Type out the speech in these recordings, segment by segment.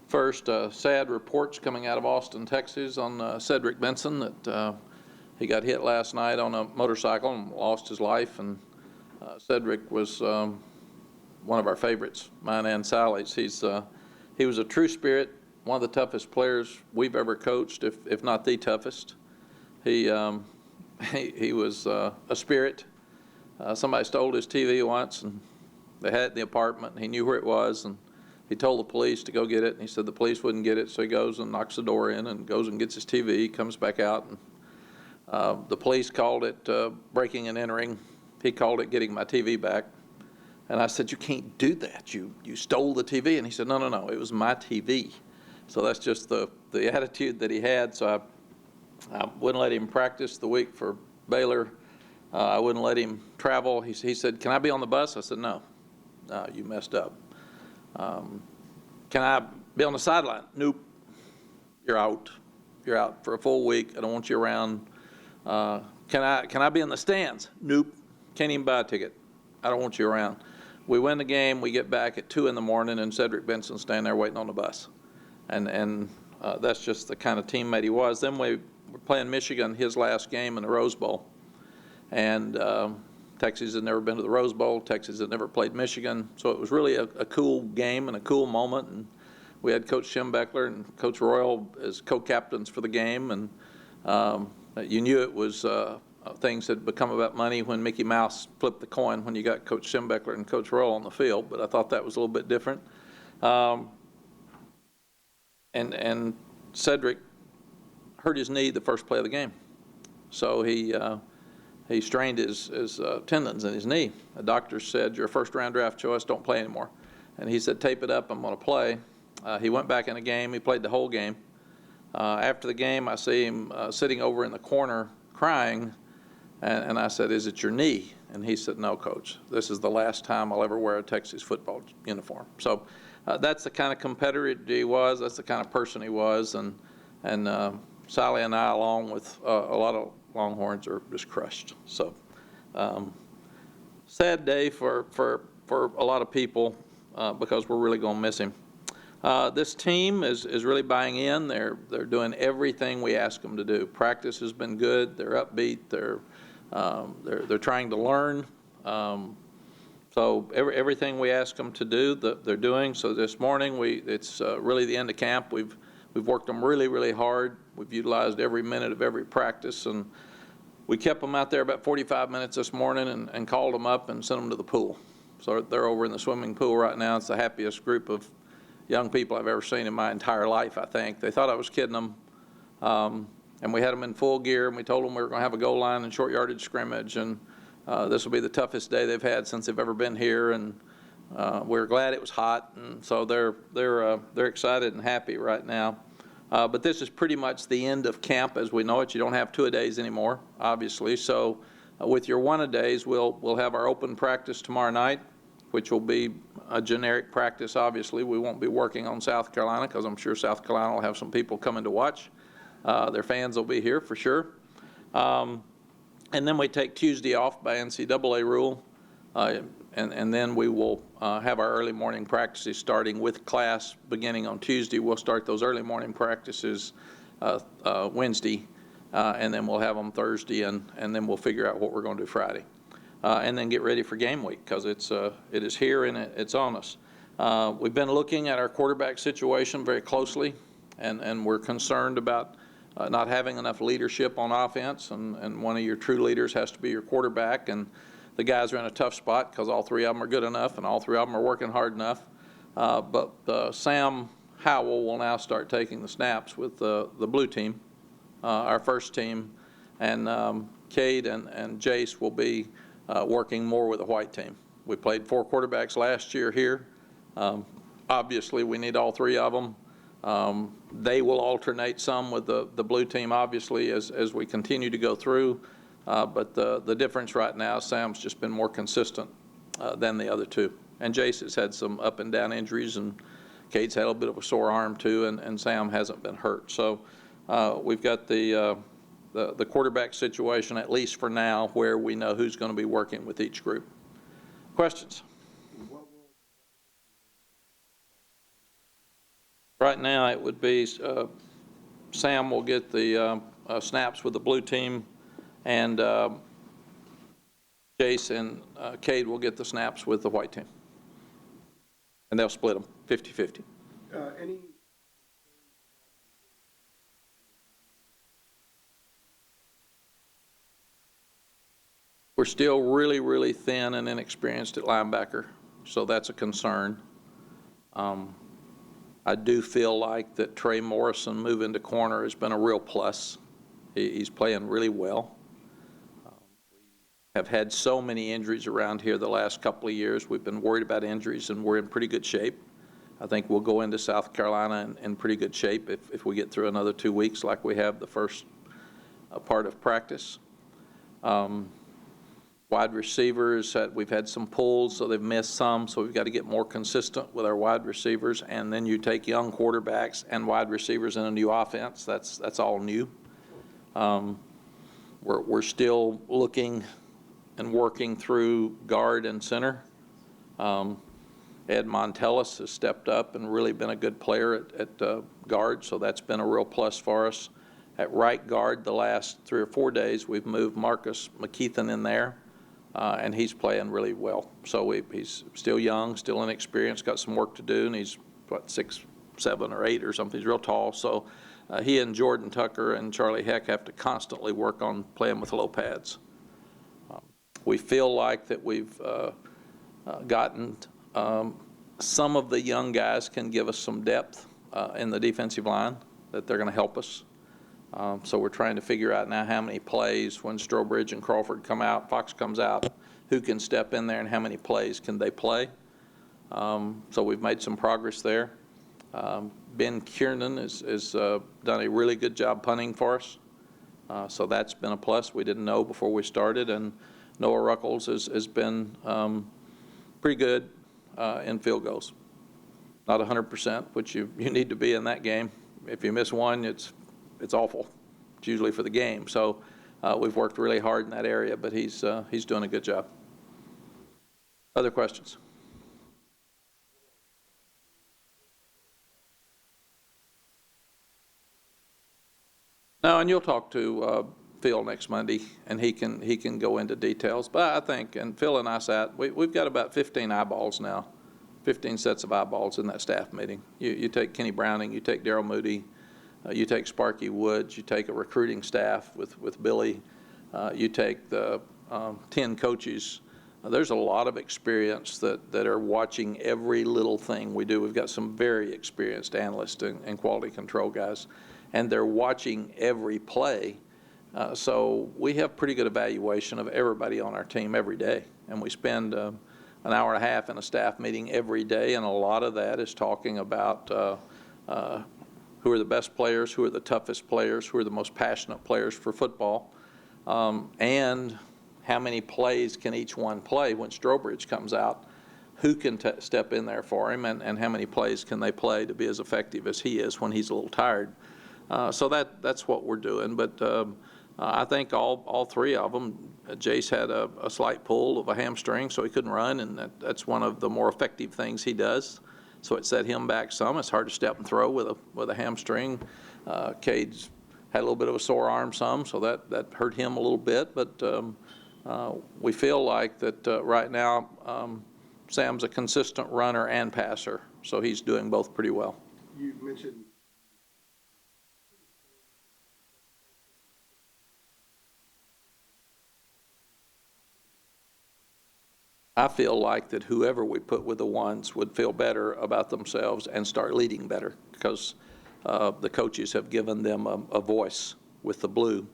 First, sad reports coming out of Austin, Texas on Cedric Benson that he got hit last night on a motorcycle and lost his life. And Cedric was one of our favorites, mine and Sally's. He was a true spirit, one of the toughest players we've ever coached, if not the toughest. He was a spirit. Somebody stole his TV once, and they had it in the apartment, and he knew where it was, and he told the police to go get it, and he said the police wouldn't get it, so he goes and knocks the door in and goes and gets his TV, comes back out, and the police called it breaking and entering. He called it getting my TV back. And I said, you can't do that. You stole the TV. And he said, no, it was my TV. So that's just the attitude that he had. So I wouldn't let him practice the week for Baylor. I wouldn't let him travel. He said, can I be on the bus? I said, no, you messed up. Can I be on the sideline? Nope, you're out. You're out for a full week. I don't want you around. Can I be in the stands? Nope, can't even buy a ticket. I don't want you around. We win the game, we get back at 2 in the morning, and Cedric Benson's standing there waiting on the bus. And that's just the kind of teammate he was. Then we were playing Michigan, his last game in the Rose Bowl. And Texas had never been to the Rose Bowl. Texas had never played Michigan. So it was really a cool game and a cool moment. And we had Coach Schembechler and Coach Royal as co-captains for the game. And you knew it was things had become about money when Mickey Mouse flipped the coin when you got Coach Schembechler and Coach Royal on the field, but I thought that was a little bit different. And Cedric hurt his knee the first play of the game, so he strained his tendons in his knee. The doctor said, "You're a first-round draft choice, don't play anymore." And he said, "Tape it up, I'm going to play." He went back in the game. He played the whole game. After the game, I see him sitting over in the corner crying. And I said, "Is it your knee?" And he said, "No, Coach. This is the last time I'll ever wear a Texas football uniform." So that's the kind of competitor he was. That's the kind of person he was. And Sally and I, along with a lot of Longhorns, are just crushed. So sad day for a lot of people because we're really going to miss him. This team is really buying in. They're doing everything we ask them to do. Practice has been good. They're upbeat. They're trying to learn. So everything we ask them to do, they're doing. So this morning, it's really the end of camp. We've worked them really, really hard. We've utilized every minute of every practice, and we kept them out there about 45 minutes this morning and called them up and sent them to the pool. So they're over in the swimming pool right now. It's the happiest group of young people I've ever seen in my entire life, I think. They thought I was kidding them. And we had them in full gear, and we told them we were going to have a goal line and short yardage scrimmage, and this will be the toughest day they've had since they've ever been here. And we're glad it was hot, and so they're excited and happy right now. But this is pretty much the end of camp as we know it. You don't have two-a-days anymore, obviously. So with your one-a-days, we'll have our open practice tomorrow night, which will be a generic practice, obviously. We won't be working on South Carolina because I'm sure South Carolina will have some people coming to watch. Their fans will be here for sure. And then we take Tuesday off by NCAA rule. And then we will have our early morning practices starting with class beginning on Tuesday. We'll start those early morning practices Wednesday, and then we'll have them Thursday, and then we'll figure out what we're going to do Friday. And then get ready for game week because it is here and it's on us. We've been looking at our quarterback situation very closely, and we're concerned about not having enough leadership on offense, and one of your true leaders has to be your quarterback, and the guys are in a tough spot because all three of them are good enough and all three of them are working hard enough. But Sam Howell will now start taking the snaps with the blue team, our first team, and Cade and Jace will be working more with the white team. We played 4 quarterbacks last year here. Obviously, we need all 3 of them. They will alternate some with the blue team, obviously, as we continue to go through. But the difference right now, Sam's just been more consistent than the other 2. And Jace has had some up and down injuries, and Cade's had a bit of a sore arm too, and Sam hasn't been hurt. So we've got the quarterback situation, at least for now, where we know who's going to be working with each group. Questions? Right now, it would be Sam will get the snaps with the blue team, and Jace and Cade will get the snaps with the white team. And they'll split them 50-50. We're still really, really thin and inexperienced at linebacker, so that's a concern. I do feel like that Trey Morrison moving to corner has been a real plus. He's playing really well. We have had so many injuries around here the last couple of years. We've been worried about injuries, and we're in pretty good shape. I think we'll go into South Carolina in pretty good shape if we get through another 2 weeks like we have the first part of practice. Wide receivers, we've had some pulls, so they've missed some, so we've got to get more consistent with our wide receivers. And then you take young quarterbacks and wide receivers in a new offense. That's all new. We're still looking and working through guard and center. Ed Montellis has stepped up and really been a good player at guard, so that's been a real plus for us. At right guard, the last 3 or 4 days, we've moved Marcus McKeithen in there. And he's playing really well. So he's still young, still inexperienced, got some work to do, and he's, 6'7" or 8" or something. He's real tall. So he and Jordan Tucker and Charlie Heck have to constantly work on playing with low pads. We feel like that we've gotten some of the young guys can give us some depth in the defensive line, that they're going to help us. So we're trying to figure out now how many plays when Strobridge and Crawford come out, Fox comes out, who can step in there and how many plays can they play. So we've made some progress there. Ben Kiernan has done a really good job punting for us. So that's been a plus we didn't know before we started. And Noah Ruckles has been pretty good in field goals. Not 100%, which you need to be in that game. If you miss one, it's awful. It's usually for the game. So we've worked really hard in that area, but he's doing a good job. Other questions? No, and you'll talk to Phil next Monday, and he can go into details. But I think, and Phil and I we've got about 15 eyeballs now, 15 sets of eyeballs in that staff meeting. You take Kenny Browning, you take Darryl Moody, you take Sparky Woods, you take a recruiting staff with Billy, you take the 10 coaches. There's a lot of experience that are watching every little thing we do. We've got some very experienced analysts and quality control guys, and they're watching every play. So we have pretty good evaluation of everybody on our team every day, and we spend an hour and a half in a staff meeting every day, and a lot of that is talking about who are the best players, who are the toughest players, who are the most passionate players for football, and how many plays can each one play when Strobridge comes out, who can step in there for him, and how many plays can they play to be as effective as he is when he's a little tired. So that's what we're doing. But I think all three of them, Jace had a slight pull of a hamstring, so he couldn't run, and that's one of the more effective things he does. So it set him back some. It's hard to step and throw with a hamstring. Cade's had a little bit of a sore arm some, so that hurt him a little bit. But we feel like that right now Sam's a consistent runner and passer, so he's doing both pretty well. You mentioned I feel like that whoever we put with the ones would feel better about themselves and start leading better, because the coaches have given them a voice with the blue.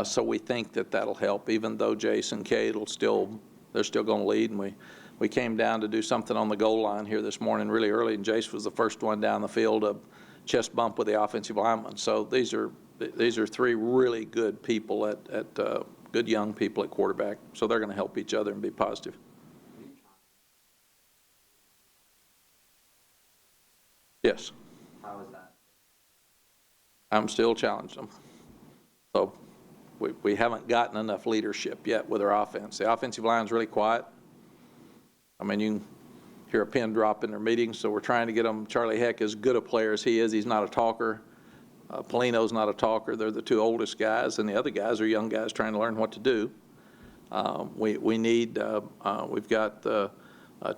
So we think that'll help, even though Jace and Cade they're still going to lead. And we came down to do something on the goal line here this morning really early, and Jace was the first one down the field, a chest bump with the offensive lineman. So these are three really good people at good young people at quarterback. So they're going to help each other and be positive. Yes. How is that? I'm still challenging them. So we haven't gotten enough leadership yet with our offense. The offensive line's really quiet. I mean, hear a pin drop in their meetings. So we're trying to get them. Charlie Heck is good a player as he is. He's not a talker. Polino's not a talker. They're the two oldest guys, and the other guys are young guys trying to learn what to do. We need, we've got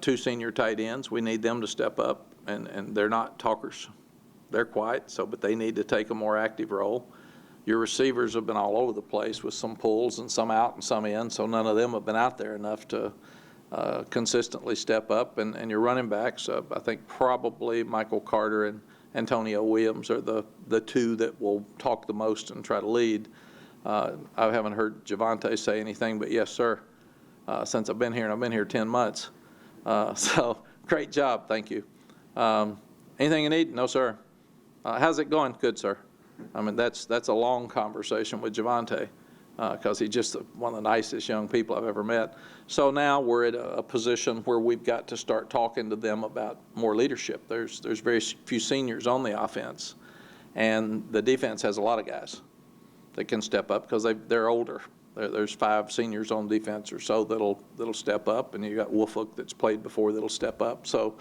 two senior tight ends. We need them to step up, and they're not talkers. They're quiet, but they need to take a more active role. Your receivers have been all over the place with some pulls and some out and some in, so none of them have been out there enough to consistently step up. And your running backs, I think probably Michael Carter and Antonio Williams are the two that will talk the most and try to lead. I haven't heard Javante say anything, but yes, sir, since I've been here, and I've been here 10 months. So great job, thank you. Anything you need? No, sir. How's it going? Good, sir. I mean, that's a long conversation with Javante because he's just one of the nicest young people I've ever met. So now we're at a position where we've got to start talking to them about more leadership. There's very few seniors on the offense, and the defense has a lot of guys that can step up because they're older. There's 5 seniors on defense or so that'll step up, and you got Wolfhook that's played before that'll step up. So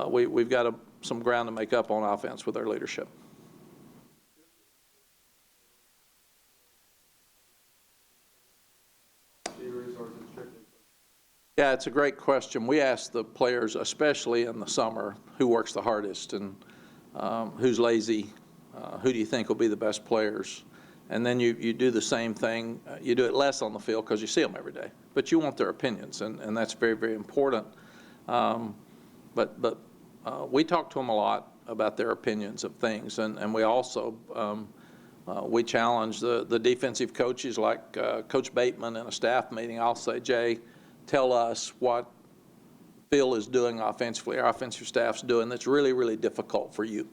we've got some ground to make up on offense with our leadership. Yeah, it's a great question. We ask the players, especially in the summer, who works the hardest and who's lazy, who do you think will be the best players? And then you do the same thing. You do it less on the field because you see them every day, but you want their opinions, and that's very, very important. But we talk to them a lot about their opinions of things, and we also we challenge the defensive coaches like Coach Bateman in a staff meeting. I'll say, Jay, tell us what Phil is doing offensively, our offensive staff's doing that's really, really difficult for you.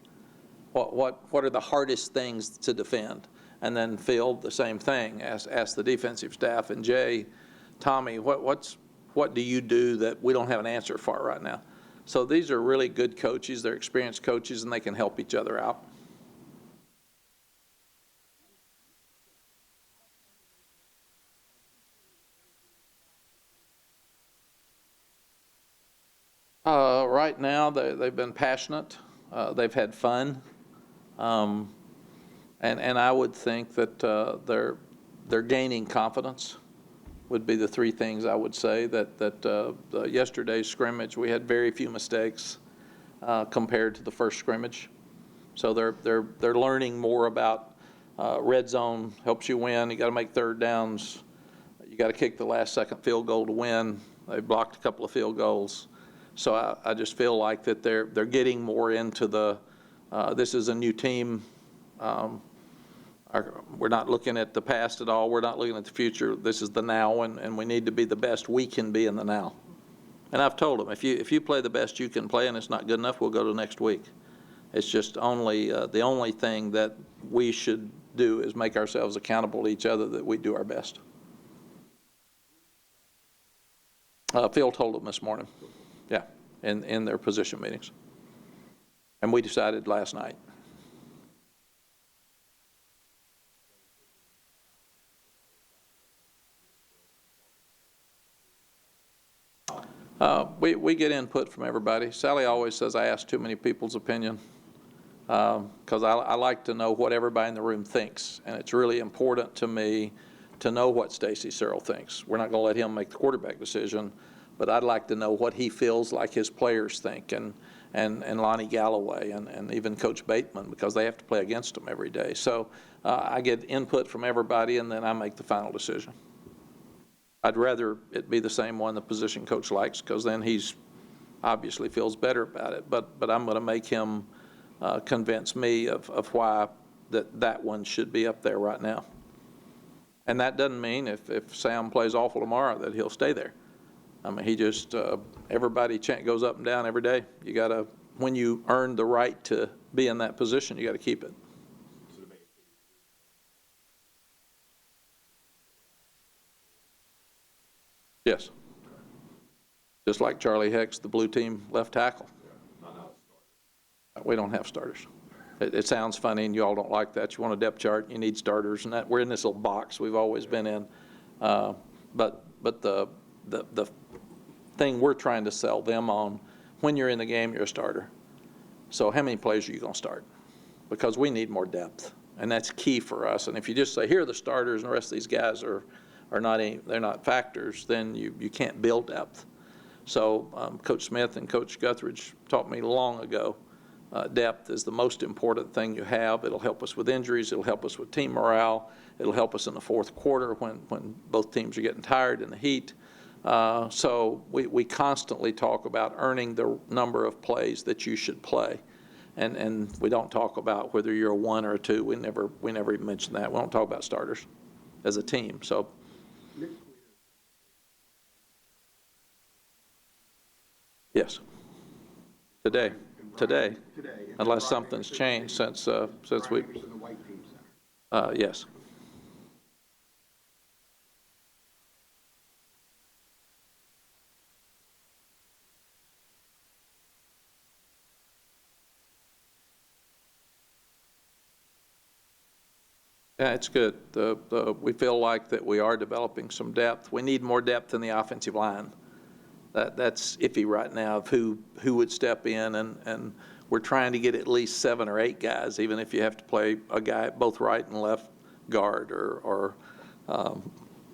What are the hardest things to defend? And then Phil, the same thing, ask the defensive staff. And Jay, Tommy, what do you do that we don't have an answer for right now? So these are really good coaches. They're experienced coaches, and they can help each other out. Right now, they've been passionate. They've had fun. And I would think that they're gaining confidence would be the 3 things I would say. That yesterday's scrimmage, we had very few mistakes compared to the first scrimmage. So they're learning more about red zone helps you win. You got to make third downs. You got to kick the last second field goal to win. They blocked a couple of field goals. So I just feel like that they're getting more into the this is a new team. We're not looking at the past at all. We're not looking at the future. This is the now, and we need to be the best we can be in the now. And I've told them, if you play the best you can play and it's not good enough, we'll go to next week. It's just the only thing that we should do is make ourselves accountable to each other that we do our best. Phil told them this morning. Yeah, in their position meetings. And we decided last night. We get input from everybody. Sally always says I ask too many people's opinion because I like to know what everybody in the room thinks, and it's really important to me to know what Stacy Searle thinks. We're not going to let him make the quarterback decision, but I'd like to know what he feels like his players think, and Lonnie Galloway, and even Coach Bateman, because they have to play against them every day. So I get input from everybody, and then I make the final decision. I'd rather it be the same one the position coach likes, because then he's obviously feels better about it. But I'm going to make him convince me of why that one should be up there right now. And that doesn't mean if Sam plays awful tomorrow that he'll stay there. I mean, he just everybody goes up and down every day. You got to, when you earn the right to be in that position, you got to keep it. Yes. Just like Charlie Heck's the blue team left tackle. We don't have starters. It sounds funny, and you all don't like that. You want a depth chart, you need starters, and that we're in this little box we've always been in. But the thing we're trying to sell them on when you're in the game, you're a starter. So how many plays are you going to start? Because we need more depth, and that's key for us. And if you just say, here are the starters and the rest of these guys are they're not factors, then you can't build depth. So Coach Smith and Coach Guthridge taught me long ago, depth is the most important thing you have. It'll help us with injuries. It'll help us with team morale. It'll help us in the fourth quarter when both teams are getting tired in the heat. So we constantly talk about earning the number of plays that you should play. And we don't talk about whether you're a 1 or a 2. We never even mention that. We don't talk about starters as a team. So yes, today, unless something's changed since we. Yes. Yeah, it's good. We feel like that we are developing some depth. We need more depth in the offensive line. That's iffy right now of who would step in, and we're trying to get at least 7 or 8 guys, even if you have to play a guy at both right and left guard, or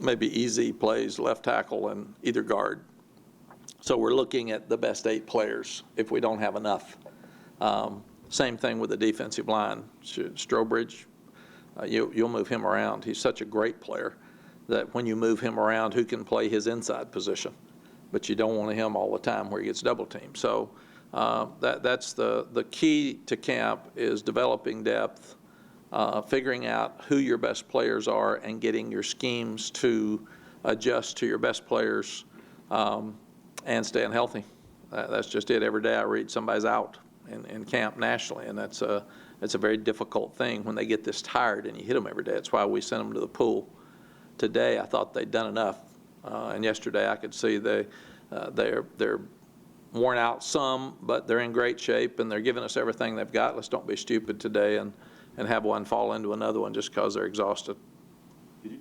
maybe easy plays left tackle and either guard. So we're looking at the best 8 players if we don't have enough. Same thing with the defensive line. Strobridge, you'll move him around. He's such a great player that when you move him around, who can play his inside position? But you don't want him all the time where he gets double teamed. So that's the key to camp is developing depth, figuring out who your best players are, and getting your schemes to adjust to your best players, and staying healthy. That's just it. Every day I read somebody's out in camp nationally, and it's a very difficult thing when they get this tired and you hit them every day. That's why we send them to the pool. Today I thought they'd done enough, and yesterday I could see they're worn out some, but they're in great shape and they're giving us everything they've got. Let's don't be stupid today and have one fall into another one just because they're exhausted. Did you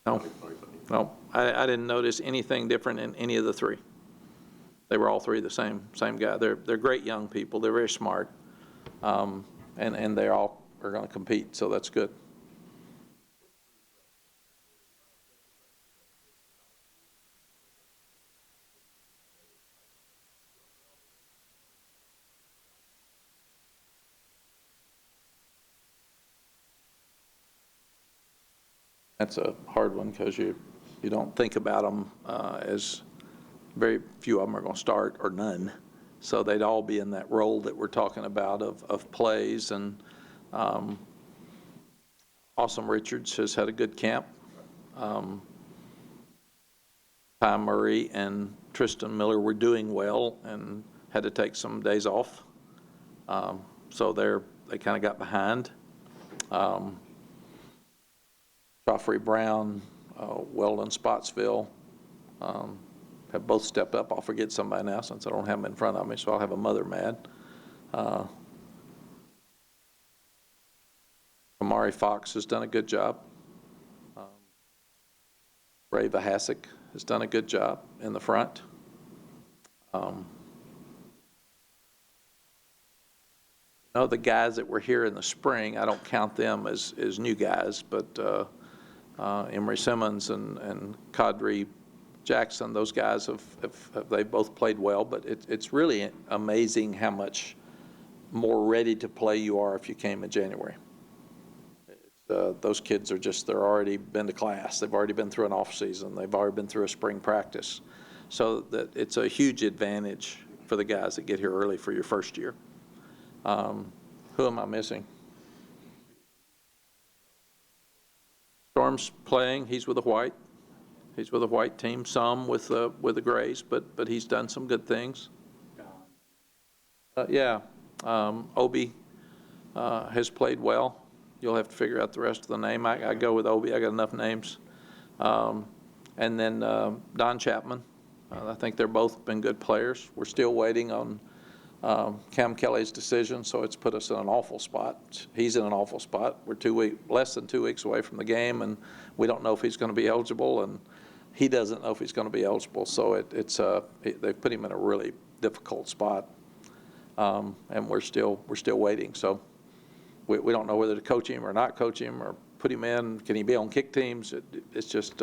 notice No, I didn't notice anything different in any of the 3. They were all 3 the same guy. They're great young people. They're very smart, and they all are going to compete. So that's good. That's a hard one because you don't think about them as very few of them are going to start or none. So they'd all be in that role that we're talking about of plays. And Awesome Richards has had a good camp. Ty Murray and Tristan Miller were doing well and had to take some days off. So they kind of got behind. Joffrey Brown, Weldon Spotsville have both stepped up. I'll forget somebody now since I don't have them in front of me, so I'll have a mother mad. Amari Fox has done a good job. Ray Vahasek has done a good job in the front. The guys that were here in the spring, I don't count them as new guys, but Emory Simmons and Kadri Jackson, those guys they both played well, but it's really amazing how much more ready to play you are if you came in January. Those kids they're already been to class. They've already been through an off season. They've already been through a spring practice. So that it's a huge advantage for the guys that get here early for your first year. Who am I missing? Storm's playing. He's with a white. He's with a white team. Some with the grays, but he's done some good things. Obi has played well. You'll have to figure out the rest of the name. I go with Obi. I got enough names. And then Don Chapman. I think they're both been good players. We're still waiting on Cam Kelly's decision, so it's put us in an awful spot. He's in an awful spot. We're less than 2 weeks away from the game, and we don't know if he's going to be eligible. And he doesn't know if he's going to be eligible. So they put him in a really difficult spot, and we're still waiting. So we don't know whether to coach him or not coach him or put him in. Can he be on kick teams? It's just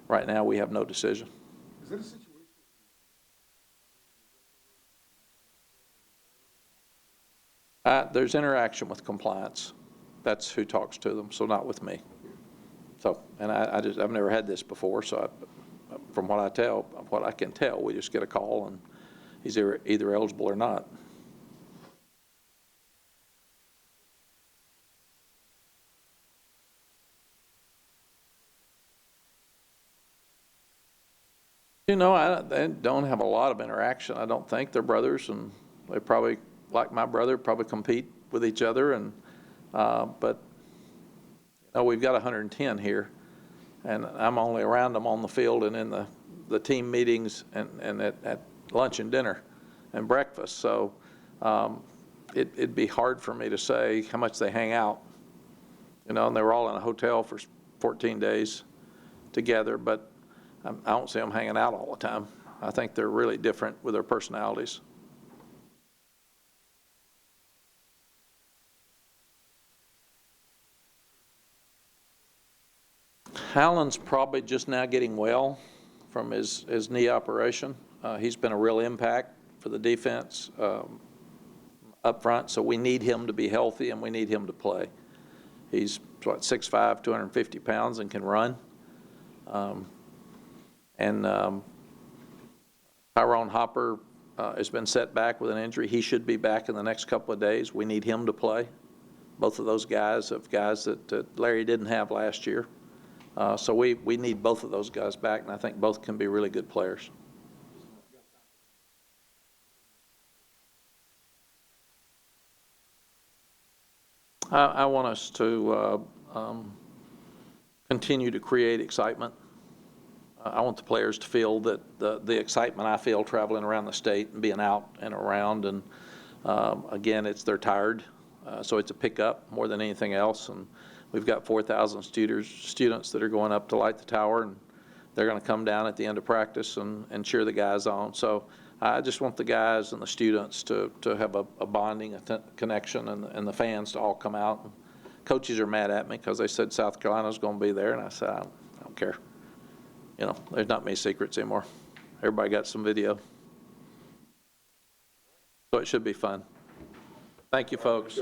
right now we have no decision. Is that a situation? There's interaction with compliance. That's who talks to them, so not with me. So, and I've never had this before, so from what I can tell, we just get a call and he's either eligible or not. You know, they don't have a lot of interaction. I don't think they're brothers, and they probably, like my brother, probably compete with each other. And but you know, we've got 110 here, and I'm only around them on the field and in the team meetings and at lunch and dinner and breakfast. So it'd be hard for me to say how much they hang out. You know, and they were all in a hotel for 14 days together, but I don't see them hanging out all the time. I think they're really different with their personalities. Allen's probably just now getting well from his knee operation. He's been a real impact for the defense up front, so we need him to be healthy and we need him to play. He's 6'5", 250 pounds and can run. Tyrone Hopper has been set back with an injury. He should be back in the next couple of days. We need him to play. Both of those guys are guys that Larry didn't have last year. So we need both of those guys back, and I think both can be really good players. I want us to continue to create excitement. I want the players to feel that the excitement I feel traveling around the state and being out and around. And again, they're tired, so it's a pickup more than anything else. And we've got 4,000 students that are going up to light the tower, and they're going to come down at the end of practice and cheer the guys on. So I just want the guys and the students to have a bonding, a connection, and the fans to all come out. And coaches are mad at me because they said South Carolina's going to be there, and I said, I don't care. You know, there's not many secrets anymore. Everybody got some video. So it should be fun. Thank you, folks.